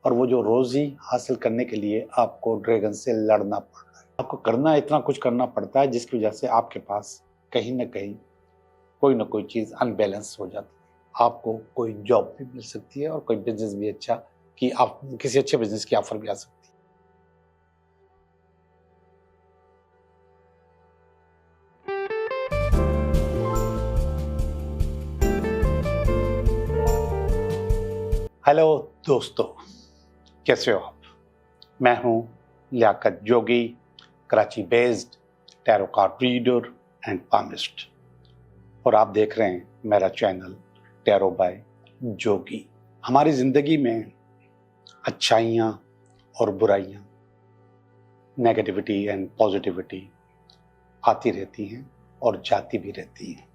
और वो जो रोजी हासिल करने के लिए आपको ड्रैगन से लड़ना पड़ रहा है। आपको करना इतना कुछ करना पड़ता है जिसकी वजह से आपके पास कहीं ना कहीं कोई ना कोई चीज़ अनबैलेंस हो जाती है। आपको कोई जॉब भी मिल सकती है और कोई बिजनेस भी अच्छा कि आप किसी अच्छे बिजनेस की ऑफर भी आ सकती है। हेलो दोस्तों, कैसे हो आप? मैं हूं Liyaqat Jogi, Karachi based tarot card reader and palmist, और आप देख रहे हैं मेरा चैनल टैरो बाय जोगी। हमारी ज़िंदगी में अच्छाइयाँ और बुराइयाँ, नेगेटिविटी एंड पॉजिटिविटी आती रहती हैं और जाती भी रहती हैं।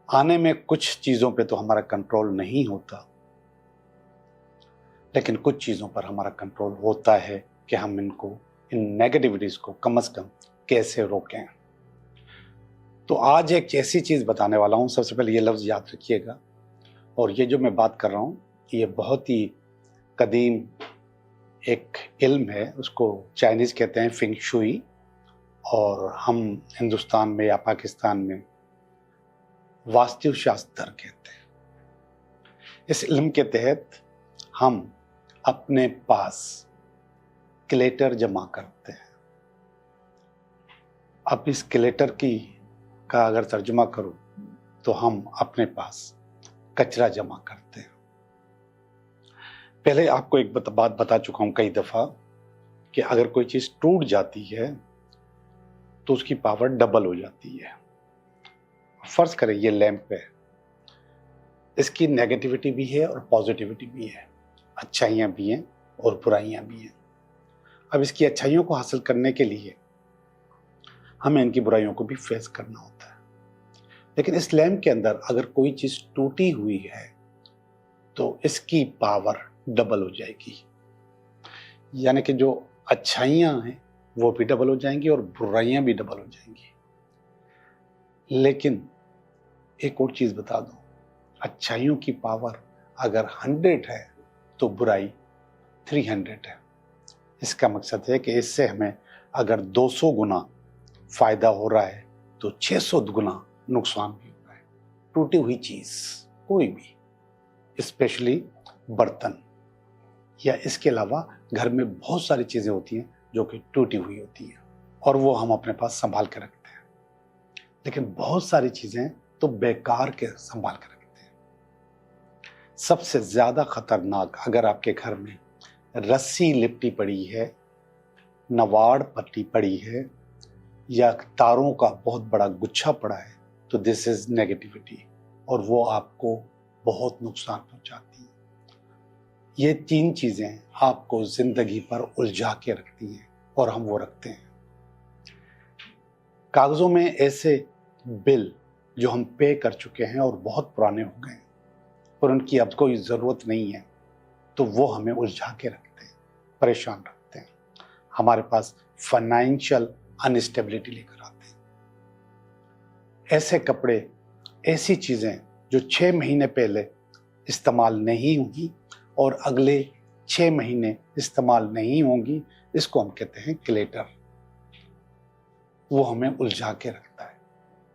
आने में कुछ चीज़ों पे तो हमारा कंट्रोल नहीं होता, लेकिन कुछ चीज़ों पर हमारा कंट्रोल होता है कि हम इन नेगेटिविटीज़ को कम से कम कैसे रोकें। तो आज एक ऐसी चीज़ बताने वाला हूँ। सबसे पहले ये लफ्ज़ याद रखिएगा, और ये जो मैं बात कर रहा हूँ ये बहुत ही कदीम एक इल्म है, उसको चाइनीज़ कहते हैं फिंग शुई, और हम हिंदुस्तान में या पाकिस्तान में वास्तुशास्त्र कहते हैं। इस इल्म के तहत हम अपने पास क्लेटर जमा करते हैं। अब इस क्लेटर का अगर तर्जुमा करूं तो हम अपने पास कचरा जमा करते हैं। पहले आपको एक बात बता चुका हूं कई दफ़ा कि अगर कोई चीज़ टूट जाती है तो उसकी पावर डबल हो जाती है। फर्ज करें ये लैंप है, इसकी नेगेटिविटी भी है और पॉजिटिविटी भी है, अच्छाइयाँ भी हैं और बुराइयाँ भी हैं। अब इसकी अच्छाइयों को हासिल करने के लिए हमें इनकी बुराइयों को भी फेस करना होता है। लेकिन इस लैंप के अंदर अगर कोई चीज़ टूटी हुई है तो इसकी पावर डबल हो जाएगी, यानी कि जो अच्छाइयाँ हैं वो भी डबल हो जाएंगी और बुराइयाँ भी डबल हो जाएंगी। लेकिन एक और चीज़ बता दूं, अच्छाइयों की पावर अगर 100 है तो बुराई 300 है। इसका मकसद है कि इससे हमें अगर 200 गुना फायदा हो रहा है तो 600 गुना नुकसान भी हो रहा है। टूटी हुई चीज़ कोई भी, स्पेशली बर्तन, या इसके अलावा घर में बहुत सारी चीज़ें होती हैं जो कि टूटी हुई होती हैं और वो हम अपने पास संभाल के रखते हैं। लेकिन बहुत सारी चीज़ें तो बेकार के संभाल के रखते हैं। सबसे ज़्यादा खतरनाक, अगर आपके घर में रस्सी लिपटी पड़ी है, नवाड़ पट्टी पड़ी है, या तारों का बहुत बड़ा गुच्छा पड़ा है, तो दिस इज नेगेटिविटी, और वो आपको बहुत नुकसान पहुंचाती है। ये 3 चीज़ें आपको ज़िंदगी पर उलझा के रखती हैं और हम वो रखते हैं। कागज़ों में ऐसे बिल जो हम पे कर चुके हैं और बहुत पुराने हो गए और उनकी अब कोई ज़रूरत नहीं है, तो वो हमें उलझा के रखते हैं, परेशान रखते हैं, हमारे पास फाइनेंशियल अनस्टेबिलिटी लेकर आते हैं। ऐसे कपड़े, ऐसी चीज़ें जो 6 महीने पहले इस्तेमाल नहीं होंगी और अगले 6 महीने इस्तेमाल नहीं होंगी, इसको हम कहते हैं क्लेटर। वो हमें उलझा के रखता है।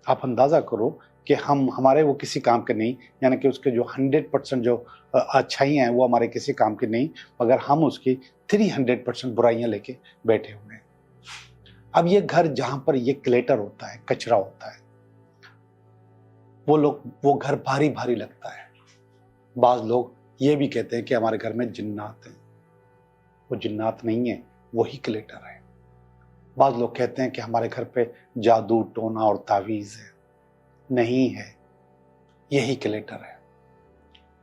आप अंदाज़ा करो कि हमारे वो किसी काम के नहीं, यानी कि उसके जो 100% जो अच्छाइयाँ हैं वो हमारे किसी काम की नहीं, मगर हम उसकी 300% बुराइयाँ लेके बैठे हुए हैं। अब ये घर जहाँ पर ये क्लेटर होता है, कचरा होता है, वो घर भारी भारी लगता है। बाज़ लोग ये भी कहते हैं कि हमारे घर में जिन्नात हैं। वो जिन्नात नहीं है, वही क्लेटर है। बाज़ लोग कहते हैं कि हमारे घर पे जादू टोना और तावीज़ है, नहीं है, यही क्लेटर है।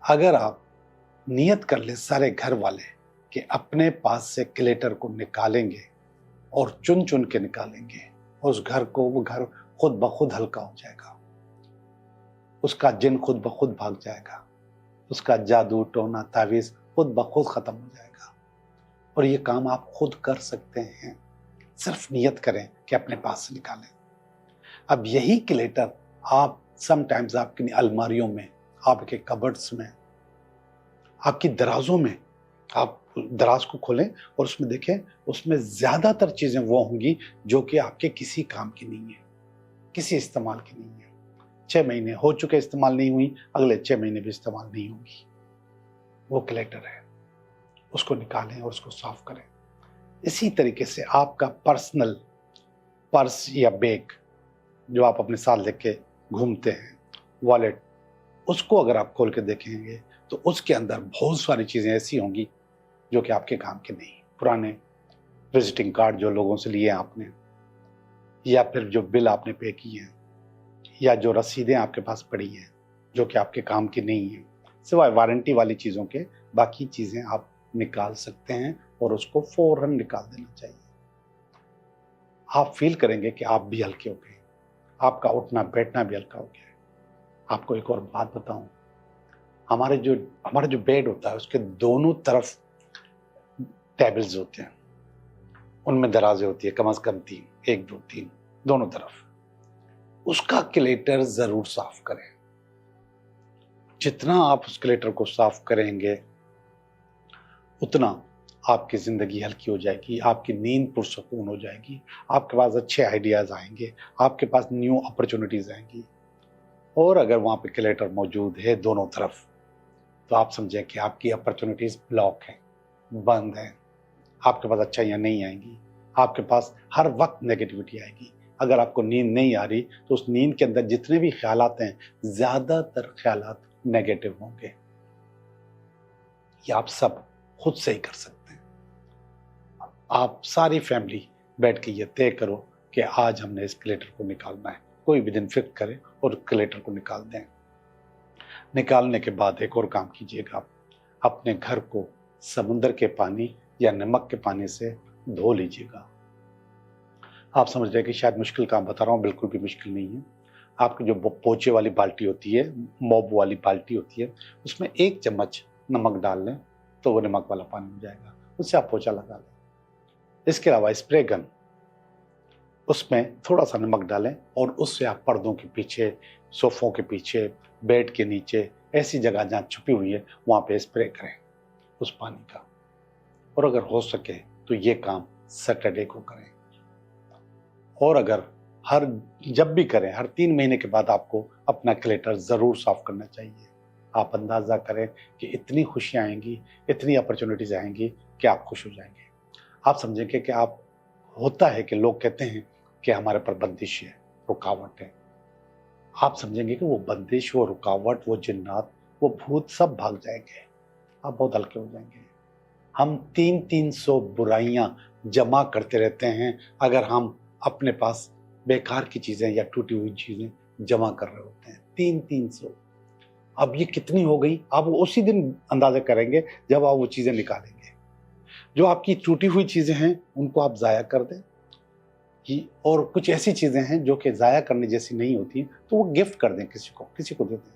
अगर आप नियत कर ले सारे घर वाले कि अपने पास से क्लेटर को निकालेंगे और चुन चुन के निकालेंगे, उस घर को, वो घर खुद ब खुद हल्का हो जाएगा, उसका जिन खुद ब खुद भाग जाएगा, उसका जादू टोना तावीज़ खुद ब खुद ख़त्म हो जाएगा। और ये काम आप खुद कर सकते हैं, सिर्फ नियत करें कि अपने पास से निकालें। अब यही क्लेटर आप समटाइम्स आपकी अलमारियों में, आपके कबर्ड्स में, आपकी दराजों में, आप दराज को खोलें और उसमें देखें, उसमें ज़्यादातर चीज़ें वो होंगी जो कि आपके किसी काम की नहीं है, किसी इस्तेमाल की नहीं है। 6 महीने हो चुके इस्तेमाल नहीं हुई, अगले 6 महीने भी इस्तेमाल नहीं होंगी। वो क्लेटर है, उसको निकालें और उसको साफ करें। इसी तरीके से आपका पर्सनल पर्स या बैग जो आप अपने साथ लेके घूमते हैं, वॉलेट, उसको अगर आप खोल के देखेंगे तो उसके अंदर बहुत सारी चीज़ें ऐसी होंगी जो कि आपके काम के नहीं। पुराने विजिटिंग कार्ड जो लोगों से लिए आपने, या फिर जो बिल आपने पे किए हैं, या जो रसीदें आपके पास पड़ी हैं जो कि आपके काम की नहीं है, सिवाय वारंटी वाली चीज़ों के, बाकी चीज़ें आप निकाल सकते हैं और उसको फौरन निकाल देना चाहिए। आप फील करेंगे कि आप भी हल्के हो गए, आपका उठना बैठना भी हल्का हो गया है। आपको एक और बात बताऊं, हमारा जो बेड होता है उसके दोनों तरफ टेबल्स होते हैं, उनमें दराजें होती है, कम से कम 3, 1 2 3 दोनों तरफ। उसका क्लेटर जरूर साफ करें। जितना आप उस क्लेटर को साफ करेंगे उतना आपकी जिंदगी हल्की हो जाएगी, आपकी नींद पुरसकून हो जाएगी, आपके पास अच्छे आइडियाज आएंगे, आपके पास न्यू अपॉर्चुनिटीज आएंगी। और अगर वहां पे क्लेटर मौजूद है दोनों तरफ, तो आप समझें कि आपकी अपॉर्चुनिटीज ब्लॉक हैं, बंद हैं, आपके पास अच्छाइयाँ नहीं आएंगी, आपके पास हर वक्त नेगेटिविटी आएगी। अगर आपको नींद नहीं आ रही तो उस नींद के अंदर जितने भी ख्यालात हैं, ज्यादातर ख्यालात नेगेटिव होंगे। ये आप सब खुद से ही कर सकते हैं। आप सारी फैमिली बैठ के ये तय करो कि आज हमने इस क्लेटर को निकालना है। कोई भी दिन फिक्स करें और क्लेटर को निकाल दें। निकालने के बाद एक और काम कीजिएगा, अपने घर को समुद्र के पानी या नमक के पानी से धो लीजिएगा। आप समझ रहे हैं कि शायद मुश्किल काम बता रहा हूँ, बिल्कुल भी मुश्किल नहीं है। आपकी जो पोछे वाली बाल्टी होती है, मॉब वाली बाल्टी होती है, उसमें 1 चम्मच नमक डाल लें तो वो नमक वाला पानी हो जाएगा, उससे आप पोछा लगा लें। इसके अलावा स्प्रे गन, उसमें थोड़ा सा नमक डालें और उससे आप पर्दों के पीछे, सोफों के पीछे, बेड के नीचे, ऐसी जगह जहाँ छुपी हुई है वहाँ पे स्प्रे करें उस पानी का। और अगर हो सके तो ये काम सैटरडे को करें। और अगर जब भी करें, हर 3 महीने के बाद आपको अपना क्लेटर ज़रूर साफ करना चाहिए। आप अंदाज़ा करें कि इतनी खुशियाँ आएंगी, इतनी अपॉर्चुनिटीज़ आएंगी कि आप खुश हो जाएंगे। आप समझेंगे कि आप, होता है कि लोग कहते हैं कि हमारे पर बंदिश है, रुकावट है। आप समझेंगे कि वो बंदिश, वो रुकावट, वो जिन्नात, वो भूत सब भाग जाएंगे। आप बहुत हल्के हो जाएंगे। हम 300 बुराइयां जमा करते रहते हैं अगर हम अपने पास बेकार की चीजें या टूटी हुई चीजें जमा कर रहे होते हैं। 300। अब ये कितनी हो गई आप उसी दिन अंदाजा करेंगे जब आप वो चीजें निकालेंगे। जो आपकी टूटी हुई चीजें हैं उनको आप जाया कर दें, और कुछ ऐसी चीजें हैं जो कि जाया करने जैसी नहीं होती हैं तो वो गिफ्ट कर दें, किसी को दे दें।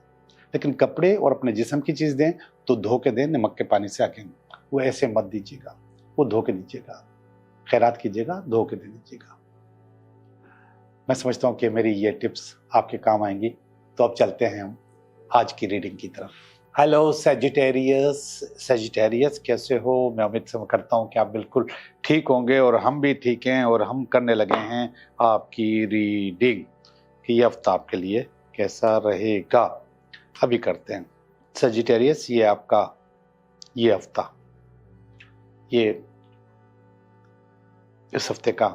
लेकिन कपड़े और अपने जिस्म की चीज दें तो धो के दें, नमक के पानी से आके। वो ऐसे मत दीजिएगा, वो धो के दीजिएगा। खैरात कीजिएगा, धो के दे दीजिएगा। मैं समझता हूँ कि मेरी ये टिप्स आपके काम आएंगी। तो अब चलते हैं हम आज की रीडिंग की तरफ। हेलो सजिटेरियस, कैसे हो? मैं उम्मीद करता हूँ कि आप बिल्कुल ठीक होंगे और हम भी ठीक हैं। और हम करने लगे हैं आपकी रीडिंग कि ये हफ्ता आपके लिए कैसा रहेगा। अभी करते हैं सजिटेरियस, ये आपका ये हफ्ता, ये इस हफ्ते का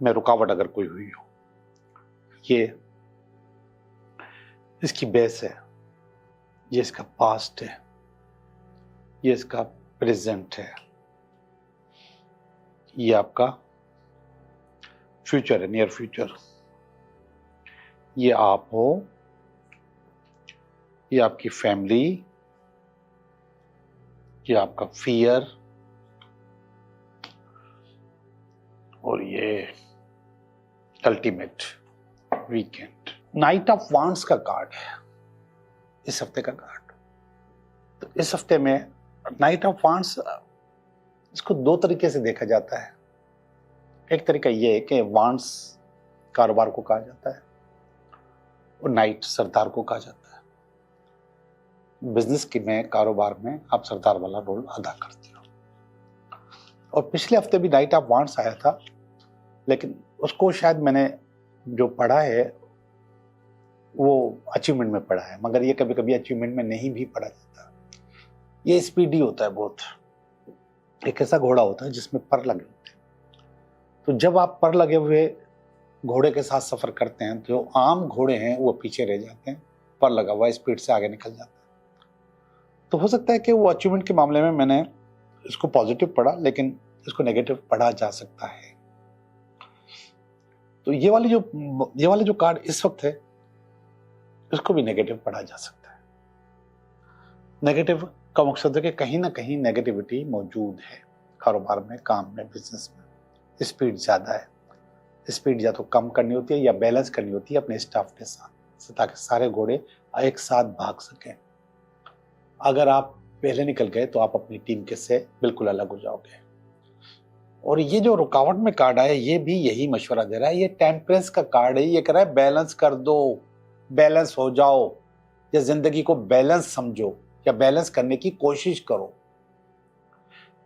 में रुकावट अगर कोई हुई हो, ये इसकी बेस है, ये इसका पास्ट है, ये इसका प्रेजेंट है, ये आपका फ्यूचर है, नियर फ्यूचर। ये आप हो, ये आपकी फैमिली, ये आपका फियर, और ये ultimate weekend. Night of wands का कार्ड है इस हफ्ते का कार्ड। तो इस हफ्ते में नाइट ऑफ वांड्स, इसको 2 तरीके से देखा जाता है। एक तरीका ये है कि वांड्स कारोबार को कहा जाता है और नाइट सरदार को कहा जाता है। बिजनेस की में, कारोबार में आप सरदार वाला रोल अदा करते हो। और पिछले हफ्ते भी नाइट ऑफ वांट्स आया था, लेकिन उसको शायद मैंने जो पढ़ा है वो अचीवमेंट में पढ़ा है, मगर ये कभी कभी अचीवमेंट में नहीं भी पढ़ा जाता। ये स्पीडी होता है बहुत। एक ऐसा घोड़ा होता है जिसमें पर लगे होते हैं। तो जब आप पर लगे हुए घोड़े के साथ सफर करते हैं तो जो आम घोड़े हैं वो पीछे रह जाते हैं, पर लगा हुआ स्पीड से आगे निकल जाता है। तो हो सकता है कि वो अचीवमेंट के मामले में मैंने इसको पॉजिटिव पढ़ा, लेकिन इसको नेगेटिव पढ़ा जा सकता है। तो ये वाले जो कार्ड इस वक्त है, इसको भी नेगेटिव पढ़ा जा सकता है। नेगेटिव का मकसद है कि कहीं ना कहीं नेगेटिविटी मौजूद है कारोबार में, काम में, बिजनेस में। स्पीड ज्यादा है। स्पीड या तो कम करनी होती है या बैलेंस करनी होती है अपने स्टाफ के साथ, ताकि सारे घोड़े एक साथ भाग सकें। अगर आप पहले निकल गए तो आप अपनी टीम के से बिल्कुल अलग हो जाओगे। और ये जो रुकावट में कार्ड आया, ये भी यही मशवरा दे रहा है। ये टेम्परेंस का कार्ड है। ये कह रहा है बैलेंस कर दो, बैलेंस हो जाओ, या जिंदगी को बैलेंस समझो, या बैलेंस करने की कोशिश करो।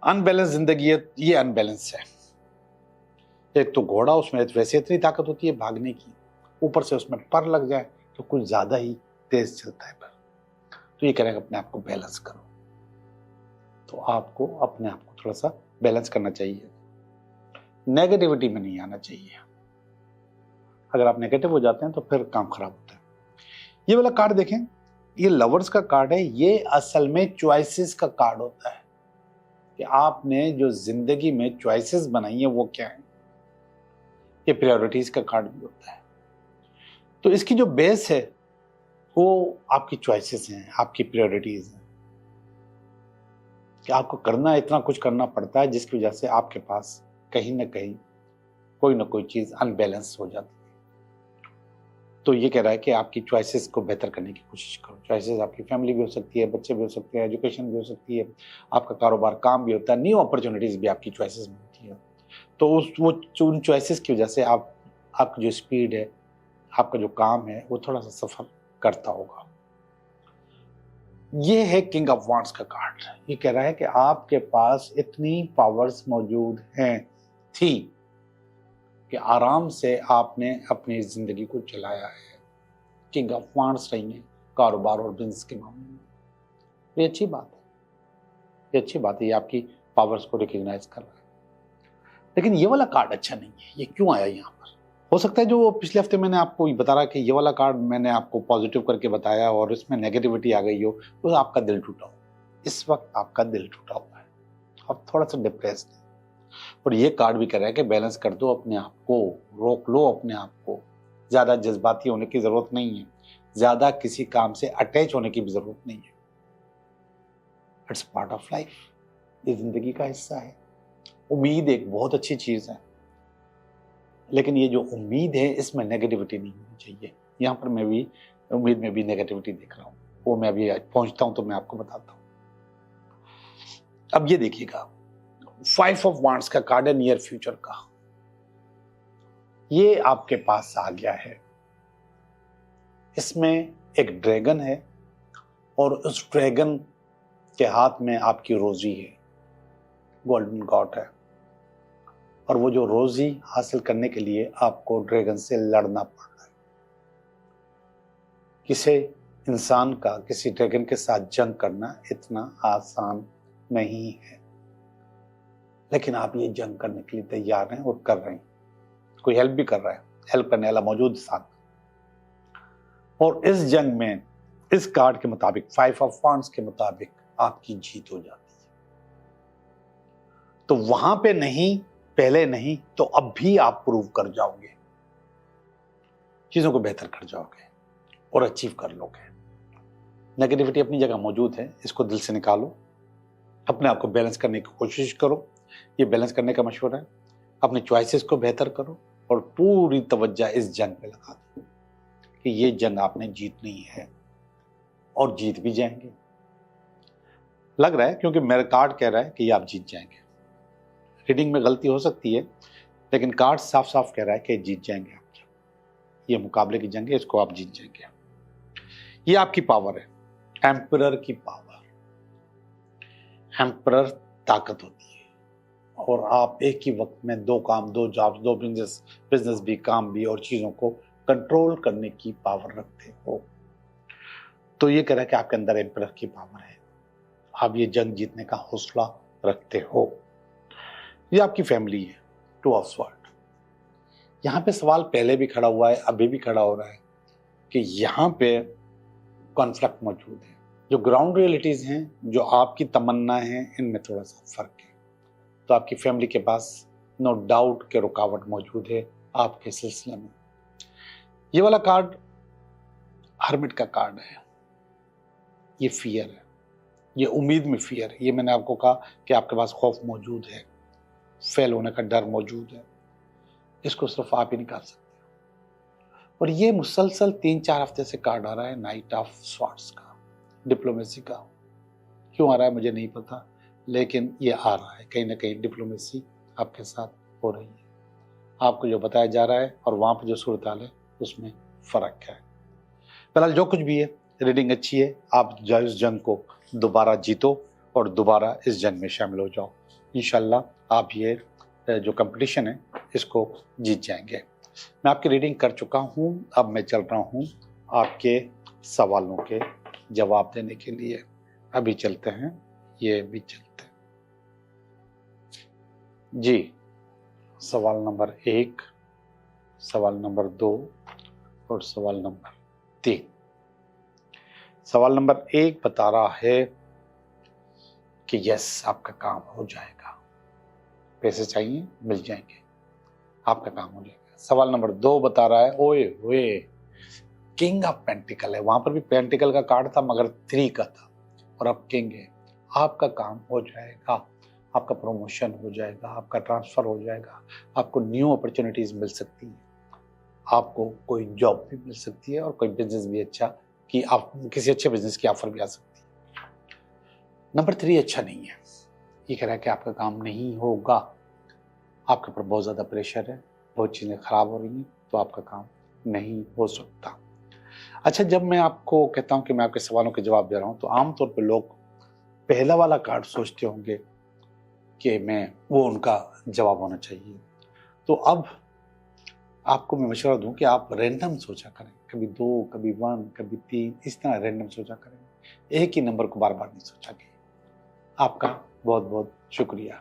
अनबैलेंस जिंदगी है, ये अनबैलेंस है। एक तो घोड़ा, उसमें वैसे इतनी ताकत होती है भागने की, ऊपर से उसमें पर लग जाए तो कुछ ज्यादा ही तेज चलता है पर। तो ये कह रहे हैं अपने आप को बैलेंस करो। तो आपको अपने आप को थोड़ा सा बैलेंस करना चाहिए, नेगेटिविटी में नहीं आना चाहिए। अगर आप नेगेटिव हो जाते हैं तो फिर काम खराब होता है। ये वाला कार्ड देखें, ये लवर्स का कार्ड है। ये असल में चॉइसेस का कार्ड होता है कि आपने जो जिंदगी में चॉइसेस बनाई है वो क्या है। ये प्रायोरिटीज का कार्ड भी होता है। तो इसकी जो बेस है वो आपकी चॉइसेस हैं, आपकी प्रायोरिटीज हैं, कि आपको करना, इतना कुछ करना पड़ता है जिसकी वजह से आपके पास कहीं ना कहीं कोई ना कोई चीज अनबैलेंस हो जाती है। तो ये कह रहा है कि आपकी चॉइसेस को बेहतर करने की कोशिश करो। चॉइसेस आपकी फैमिली भी हो सकती है, बच्चे भी हो सकते हैं, एजुकेशन भी हो सकती है, आपका कारोबार, काम भी होता है, न्यू अपॉर्चुनिटीज भी आपकी चॉइसेस में होती है। तो उन चॉइसेस की वजह से आपकी जो स्पीड है, आपका जो काम है, वो थोड़ा सा सफर करता होगा। ये है किंग ऑफ वांड्स का कार्ड। ये कह रहा है कि आपके पास इतनी पावर्स मौजूद हैं, थी, कि आराम से आपने अपनी जिंदगी को चलाया है। किंग ऑफ वांड्स रही है कारोबार और बिजनेस के मामले में। ये अच्छी बात है, ये अच्छी बात है। ये आपकी पावर्स को रिकॉग्नाइज कर रहा है। लेकिन ये वाला कार्ड अच्छा नहीं है। ये क्यों आया यहाँ पर? हो सकता है जो पिछले हफ्ते मैंने आपको बता रहा कि ये वाला कार्ड मैंने आपको पॉजिटिव करके बताया और इसमें नेगेटिविटी आ गई हो, तो आपका दिल टूटा हो। इस वक्त आपका दिल टूटा हुआ है, आप थोड़ा सा डिप्रेस्ड है। और ये कार्ड भी कह रहा है कि बैलेंस कर दो अपने आप को, रोक लो अपने आप को। ज्यादा जज्बाती होने की जरूरत नहीं है, ज्यादा किसी काम से अटैच होने की भी जरूरत नहीं है। इट्स पार्ट ऑफ लाइफ, ये जिंदगी का हिस्सा है। उम्मीद एक बहुत अच्छी चीज है, लेकिन ये जो उम्मीद है इसमें नेगेटिविटी नहीं होनी चाहिए। यहाँ पर मैं भी उम्मीद में भी नेगेटिविटी देख रहा हूँ, वो मैं अभी पहुंचता हूं तो मैं आपको बताता हूँ। अब ये देखिएगा, 5 ऑफ वांड्स का कार्ड है, नियर फ्यूचर का। ये आपके पास आ गया है। इसमें एक ड्रैगन है और उस ड्रैगन के हाथ में आपकी रोजी है, गोल्डन गॉड है। और वो जो रोजी हासिल करने के लिए आपको ड्रैगन से लड़ना पड़ रहा है। किसी इंसान का किसी ड्रैगन के साथ जंग करना इतना आसान नहीं है, लेकिन आप ये जंग करने के लिए तैयार हैं और कर रहे हैं। कोई हेल्प भी कर रहा है, हेल्प करने वाला मौजूद साथ। और इस जंग में इस कार्ड के मुताबिक, 5 ऑफ वांड्स के मुताबिक, आपकी जीत हो जाती है। तो वहां पे नहीं, पहले नहीं, तो अब भी आप प्रूव कर जाओगे, चीजों को बेहतर कर जाओगे और अचीव कर लोगे। नेगेटिविटी अपनी जगह मौजूद है, इसको दिल से निकालो, अपने आप को बैलेंस करने की कोशिश करो। ये बैलेंस करने का मशवरा है। अपने चॉइसेस को बेहतर करो और पूरी तवज्जो इस जंग पे लगा दो कि ये जंग आपने जीतनी है, और जीत भी जाएंगे। लग रहा है, क्योंकि मेरा कार्ड कह रहा है कि ये आप जीत जाएंगे। रीडिंग में गलती हो सकती है, लेकिन कार्ड साफ साफ कह रहा है कि जीत जाएंगे आप। ये मुकाबले की जंग है, इसको आप जीत जाएंगे। ये आपकी पावर है। एम्परर की पावर, एम्परर ताकत होती है और आप एक ही वक्त में दो काम, दो जॉब्स, दो बिजनेस भी, काम भी और चीजों को कंट्रोल करने की पावर रखते हो। तो ये कह रहा है कि आपके अंदर एम्परर की पावर है, आप ये जंग जीतने का हौसला रखते हो। ये आपकी फैमिली है, टू ऑफ स्वॉर्ड। यहां पे सवाल पहले भी खड़ा हुआ है, अभी भी खड़ा हो रहा है कि यहां पे कॉन्फ्लिक्ट मौजूद है। जो ग्राउंड रियलिटीज हैं, जो आपकी तमन्ना है, इनमें थोड़ा सा फर्क है। तो आपकी फैमिली के पास नो डाउट के रुकावट मौजूद है आपके सिलसिले में। ये वाला कार्ड हर्मिट का कार्ड है, ये फियर है, ये उम्मीद में फियर है। ये मैंने आपको कहा कि आपके पास खौफ मौजूद है, फेल होने का डर मौजूद है, इसको सिर्फ आप ही निकाल सकते हो। और ये मुसलसल 3-4 हफ्ते से कार्ड आ रहा है नाइट ऑफ स्वॉर्ड्स का, डिप्लोमेसी का। क्यों आ रहा है मुझे नहीं पता, लेकिन ये आ रहा है। कहीं ना कहीं डिप्लोमेसी आपके साथ हो रही है, आपको जो बताया जा रहा है और वहां पर जो सूरत हाल है उसमें फर्क है। फिलहाल जो कुछ भी है, रीडिंग अच्छी है, आप इस जंग को दोबारा जीतो और दोबारा इस जंग में शामिल हो जाओ। इंशाल्लाह आप ये जो कंपटीशन है इसको जीत जाएंगे। मैं आपकी रीडिंग कर चुका हूँ, अब मैं चल रहा हूँ आपके सवालों के जवाब देने के लिए। अभी चलते हैं, ये भी चलते हैं जी। सवाल नंबर 1, सवाल नंबर 2 और सवाल नंबर 3। सवाल नंबर 1 बता रहा है कि यस, आपका काम हो जाएगा, पैसे चाहिए मिल जाएंगे, आपका काम हो जाएगा। सवाल नंबर 2 बता रहा है ओए ओए, किंग ऑफ पेंटिकल है। वहां पर भी पेंटिकल का कार्ड था मगर 3 का था और अब किंग है। आपका काम हो जाएगा, आपका प्रमोशन हो जाएगा, आपका ट्रांसफर हो जाएगा, आपको न्यू अपॉर्चुनिटीज मिल सकती है, आपको कोई जॉब भी मिल सकती है और कोई बिजनेस भी अच्छा, कि आप किसी अच्छे बिजनेस की ऑफर भी आ सकती है। नंबर 3 अच्छा नहीं है, ये कह रहा है कि आपका काम नहीं होगा, आपके ऊपर बहुत ज्यादा प्रेशर है, बहुत चीजें खराब हो रही हैं, तो आपका काम नहीं हो सकता। अच्छा, जब मैं आपको कहता हूं कि मैं आपके सवालों के जवाब दे रहा हूं, तो आमतौर पर लोग पहला वाला कार्ड सोचते होंगे कि मैं वो उनका जवाब होना चाहिए। तो अब आपको मैं मशवरा दूं कि आप रैंडम सोचा करें, कभी 2, कभी 1, कभी 3, इस तरह रैंडम सोचा करें। एक ही नंबर को बार बार नहीं सोचा करें। आपका बहुत बहुत शुक्रिया।